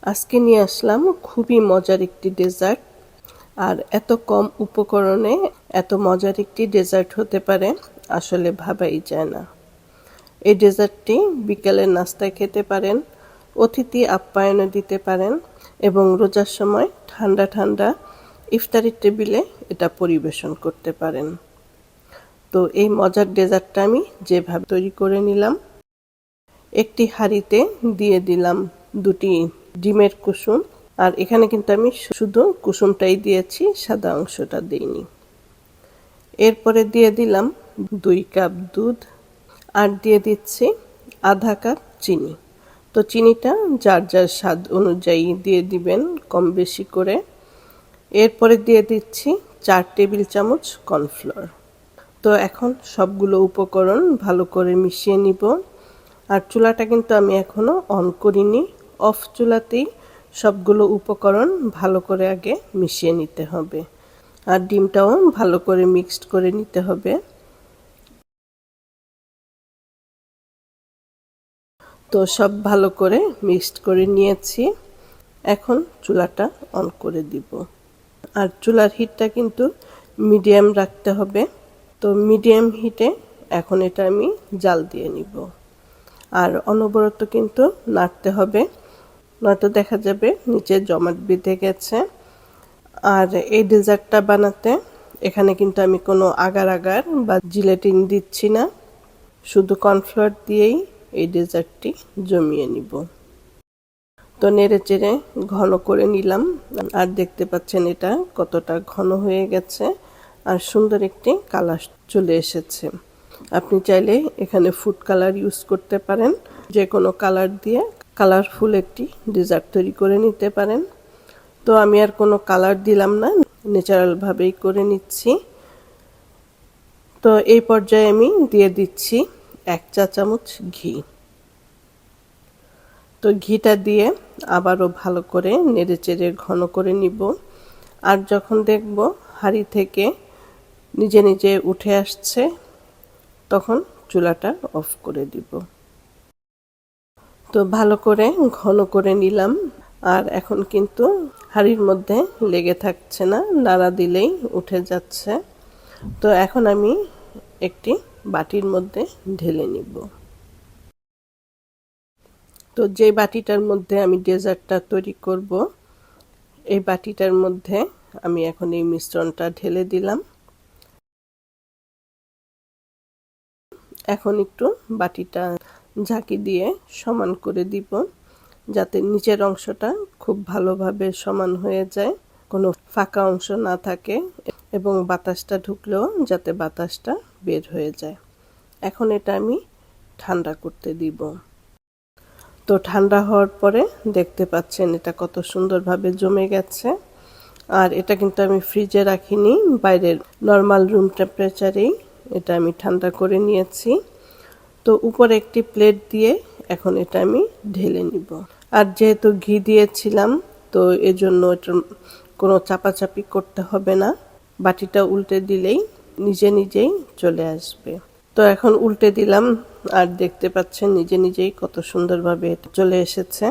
আজকে নিয়ে আসলাম খুবই মজার একটি ডেজার্ট। আর এত কম উপকরণে এত মজার একটি ডেজার্ট হতে পারে আসলে ভাবাই যায় না। এই ডেজার্টটি বিকেলের নাস্তায় খেতে পারেন, অতিথি আপ্যায়নে দিতে পারেন এবং রোজার সময় ঠান্ডা ঠান্ডা ইফতারির টেবিলে এটা পরিবেশন করতে পারেন। তো এই মজার ডেজার্টটা আমি যেভাবে তৈরি করে নিলাম, একটি হাঁড়িতে দিয়ে দিলাম 2টি ডিমের কুসুম। আর এখানে কিন্তু আমি শুধু কুসুমটাই দিয়েছি, সাদা অংশটা দিইনি। এরপরে দিয়ে দিলাম 2 কাপ দুধ আর দিয়ে দিচ্ছি আধা কাপ চিনি। তো চিনিটা যার যার স্বাদ অনুযায়ী দিয়ে দিবেন, কম বেশি করে। এরপরে দিয়ে দিচ্ছি 4 টেবিল চামচ কর্নফ্লাওয়ার। তো এখন সবগুলো উপকরণ ভালো করে মিশিয়ে নিব। আর চুলাটা কিন্তু আমি এখনো অন করিনি, অফ চুলাতেই সবগুলো উপকরণ ভালো করে আগে মিশিয়ে নিতে হবে। আর ডিমটাও ভালো করে মিক্সড করে নিতে হবে। তো সব ভালো করে মিক্সড করে নিয়েছি, এখন চুলাটা অন করে দিব। আর চুলার হিটটা কিন্তু মিডিয়াম রাখতে হবে। তো মিডিয়াম হিটে এখন এটা আমি জাল দিয়ে নিব। আর অনবরত কিন্তু নাড়তে হবে, নয়তো দেখা যাবে নিচে জমাট বেঁধে গেছে। আর এই ডেজার্টটা বানাতে এখানে কিন্তু আমি কোনো আগার আগার বা জিলেটিন দিচ্ছি না, শুধু কর্নফ্লাওয়ার দিয়েই এই ডেজার্টটি জমিয়ে নিব। তো নেড়ে চেড়ে ঘন করে নিলাম। আর দেখতে পাচ্ছেন এটা কতটা ঘন হয়ে গেছে আর সুন্দর একটি কালার চলে এসেছে। আপনি চাইলে এখানে ফুড কালার ইউজ করতে পারেন, যে কোনো কালার দিয়ে কালারফুল একটি ডেজার্ট তৈরি করে নিতে পারেন। তো আমি আর কোনো কালার দিলাম না, ন্যাচারাল ভাবেই করে নিচ্ছি। তো এই পর্যায়ে আমি দিয়ে দিচ্ছি 1 চা চামচ ঘি। তো ঘিটা দিয়ে আবারও ভালো করে নেড়ে চেড়ে ঘন করে নিব। আর যখন দেখব হাঁড়ি থেকে নিজে নিজে উঠে আসছে, তখন চুলাটা অফ করে দিব। তো ভালো করে ঘন করে নিলাম। আর এখন কিন্তু হাঁড়ির মধ্যে লেগে থাকছে না, নাড়া দিলেই উঠে যাচ্ছে। তো এখন আমি একটি বাটির মধ্যে ঢেলে নিব। তো যে বাটিটার মধ্যে আমি ডেজার্টটা তৈরি করব, এই বাটিটার মধ্যে আমি এখন এই মিশ্রণটা ঢেলে দিলাম। এখন একটু বাটিটা ঝাঁকি দিয়ে সমান করে দিব, যাতে নিচের অংশটা খুব ভালোভাবে সমান হয়ে যায়, কোনো ফাঁকা অংশ না থাকে এবং বাতাসটা ঢুকলেও যাতে বাতাসটা বের হয়ে যায়। এখন এটা আমি ঠান্ডা করতে দিব। তো ঠান্ডা হওয়ার পরে দেখতে পাচ্ছেন এটা কত সুন্দরভাবে জমে গেছে। আর এটা কিন্তু আমি ফ্রিজে রাখিনি, বাইরের নর্মাল রুম টেম্পারেচারেই এটা আমি ঠান্ডা করে নিয়েছি। তো উপরে একটি প্লেট দিয়ে এখন এটা আমি ঢেলে নিব। আর যেহেতু ঘি দিয়েছিলাম, তো এজন্য এটা কোনো চাপাচাপি করতে হবে না, বাটিটা উল্টে দিলেই নিজে নিজেই চলে আসবে। তো এখন উল্টে দিলাম, আর দেখতে পাচ্ছেন নিজে নিজেই কত সুন্দরভাবে এটা চলে এসেছে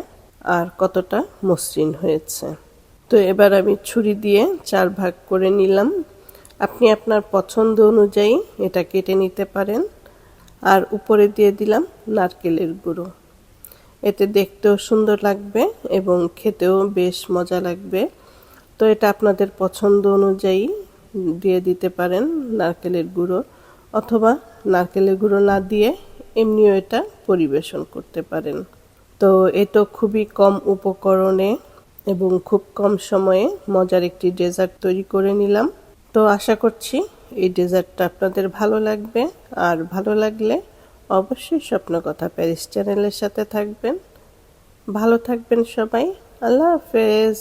আর কতটা মসৃণ হয়েছে। তো এবার আমি ছুরি দিয়ে 4 ভাগ করে নিলাম। আপনি আপনার পছন্দ অনুযায়ী এটা কেটে নিতে পারেন। আর উপরে দিয়ে দিলাম নারকেলের গুঁড়ো। এতে দেখতেও সুন্দর লাগবে এবং খেতেও বেশ মজা লাগবে। তো এটা আপনাদের পছন্দ অনুযায়ী দিয়ে দিতে পারেন নারকেলের গুঁড়ো, অথবা নারকেলের গুঁড়ো না দিয়ে এমনিও এটা পরিবেশন করতে পারেন। তো এ তো খুবই কম উপকরণে এবং খুব কম সময়ে মজার একটি ডেজার্ট তৈরি করে নিলাম। তো আশা করছি এই ডেজার্টটা আপনাদের ভালো লাগবে। আর ভালো লাগলে অবশ্যই স্বপ্নকথা প্যারিস চ্যানেলের সাথে থাকবেন। ভালো থাকবেন সবাই। আল্লাহ হাফেজ।